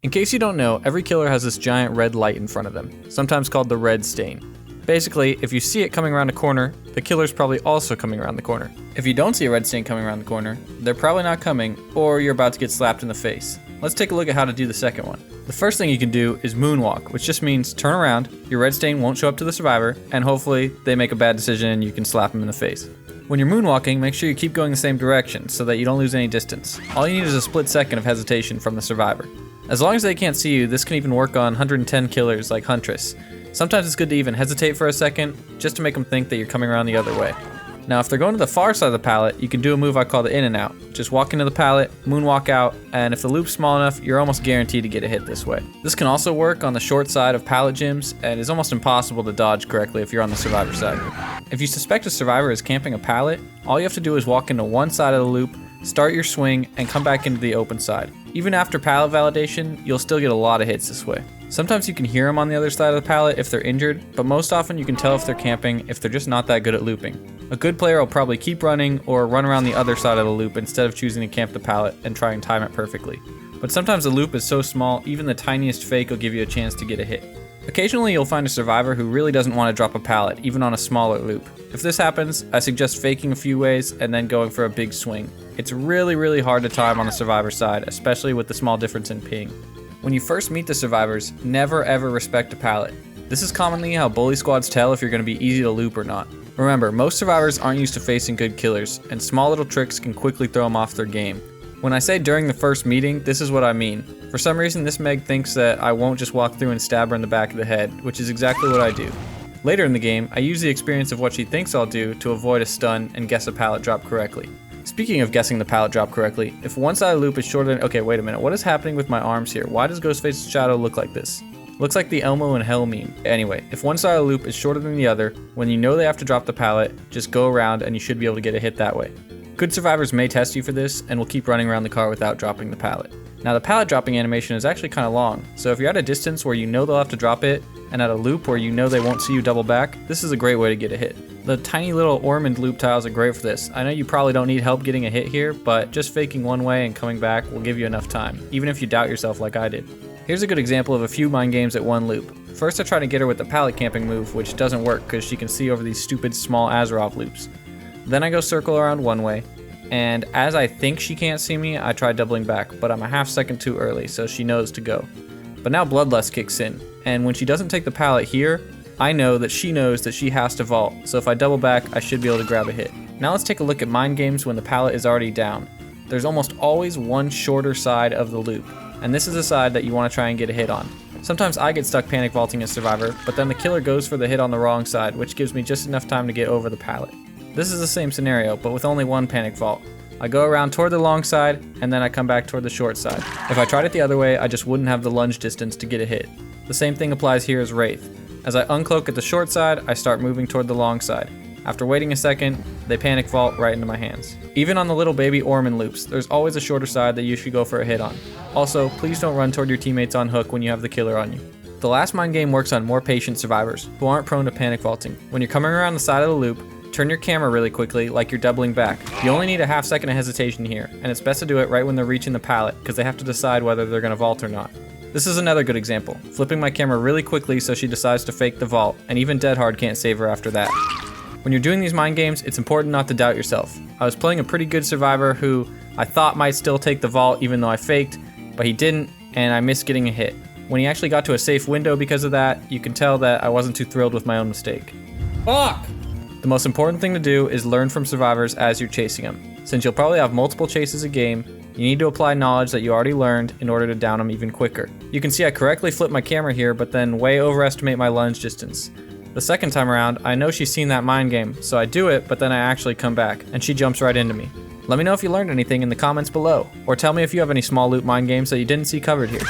In case you don't know, every killer has this giant red light in front of them, sometimes called the red stain. Basically, if you see it coming around a corner, the killer's probably also coming around the corner. If you don't see a red stain coming around the corner, they're probably not coming, or you're about to get slapped in the face. Let's take a look at how to do the second one. The first thing you can do is moonwalk, which just means turn around, your red stain won't show up to the survivor, and hopefully they make a bad decision and you can slap them in the face. When you're moonwalking, make sure you keep going the same direction so that you don't lose any distance. All you need is a split second of hesitation from the survivor. As long as they can't see you, this can even work on 110 killers like Huntress. Sometimes it's good to even hesitate for a second, just to make them think that you're coming around the other way. Now if they're going to the far side of the pallet, you can do a move I call the in and out. Just walk into the pallet, moonwalk out, and if the loop's small enough, you're almost guaranteed to get a hit this way. This can also work on the short side of pallet gyms, and is almost impossible to dodge correctly if you're on the survivor side. If you suspect a survivor is camping a pallet, all you have to do is walk into one side of the loop, start your swing, and come back into the open side. Even after pallet validation, you'll still get a lot of hits this way. Sometimes you can hear them on the other side of the pallet if they're injured, but most often you can tell if they're camping if they're just not that good at looping. A good player will probably keep running or run around the other side of the loop instead of choosing to camp the pallet and try and time it perfectly. But sometimes the loop is so small, even the tiniest fake will give you a chance to get a hit. Occasionally you'll find a survivor who really doesn't want to drop a pallet, even on a smaller loop. If this happens, I suggest faking a few ways and then going for a big swing. It's really hard to time on the survivor side, especially with the small difference in ping. When you first meet the survivors, never ever respect a pallet. This is commonly how bully squads tell if you're going to be easy to loop or not. Remember, most survivors aren't used to facing good killers, and small little tricks can quickly throw them off their game. When I say during the first meeting, this is what I mean. For some reason, this Meg thinks that I won't just walk through and stab her in the back of the head, which is exactly what I do. Later in the game, I use the experience of what she thinks I'll do to avoid a stun and guess a pallet drop correctly. Speaking of guessing the pallet drop correctly, if one side of the loop is shorter than— okay, wait a minute, what is happening with my arms here? Why does Ghostface's shadow look like this? Looks like the Elmo and Hell meme. Anyway, if one side of the loop is shorter than the other, when you know they have to drop the pallet, just go around and you should be able to get a hit that way. Good survivors may test you for this and will keep running around the car without dropping the pallet. Now the pallet dropping animation is actually kind of long, so if you're at a distance where you know they'll have to drop it, and at a loop where you know they won't see you double back, this is a great way to get a hit. The tiny little Ormond loop tiles are great for this. I know you probably don't need help getting a hit here, but just faking one way and coming back will give you enough time, even if you doubt yourself like I did. Here's a good example of a few mind games at one loop. First I try to get her with the pallet camping move, which doesn't work because she can see over these stupid small Azeroth loops. Then I go circle around one way, and as I think she can't see me, I try doubling back, but I'm a half second too early, so she knows to go. But now Bloodlust kicks in, and when she doesn't take the pallet here, I know that she knows that she has to vault, so if I double back, I should be able to grab a hit. Now let's take a look at mind games when the pallet is already down. There's almost always one shorter side of the loop, and this is the side that you want to try and get a hit on. Sometimes I get stuck panic vaulting as survivor, but then the killer goes for the hit on the wrong side, which gives me just enough time to get over the pallet. This is the same scenario, but with only one panic vault. I go around toward the long side, and then I come back toward the short side. If I tried it the other way, I just wouldn't have the lunge distance to get a hit. The same thing applies here as Wraith. As I uncloak at the short side, I start moving toward the long side. After waiting a second, they panic vault right into my hands. Even on the little baby Ormond loops, there's always a shorter side that you should go for a hit on. Also, please don't run toward your teammates on hook when you have the killer on you. The last mind game works on more patient survivors, who aren't prone to panic vaulting. When you're coming around the side of the loop, turn your camera really quickly like you're doubling back. You only need a half second of hesitation here, and it's best to do it right when they're reaching the pallet, because they have to decide whether they're going to vault or not. This is another good example, flipping my camera really quickly so she decides to fake the vault, and even Dead Hard can't save her after that. When you're doing these mind games, it's important not to doubt yourself. I was playing a pretty good survivor who I thought might still take the vault even though I faked, but he didn't, and I missed getting a hit. When he actually got to a safe window because of that, you can tell that I wasn't too thrilled with my own mistake. Fuck! The most important thing to do is learn from survivors as you're chasing them. Since you'll probably have multiple chases a game, you need to apply knowledge that you already learned in order to down them even quicker. You can see I correctly flip my camera here, but then way overestimate my lunge distance. The second time around, I know she's seen that mind game, so I do it, but then I actually come back, and she jumps right into me. Let me know if you learned anything in the comments below, or tell me if you have any small loop mind games that you didn't see covered here.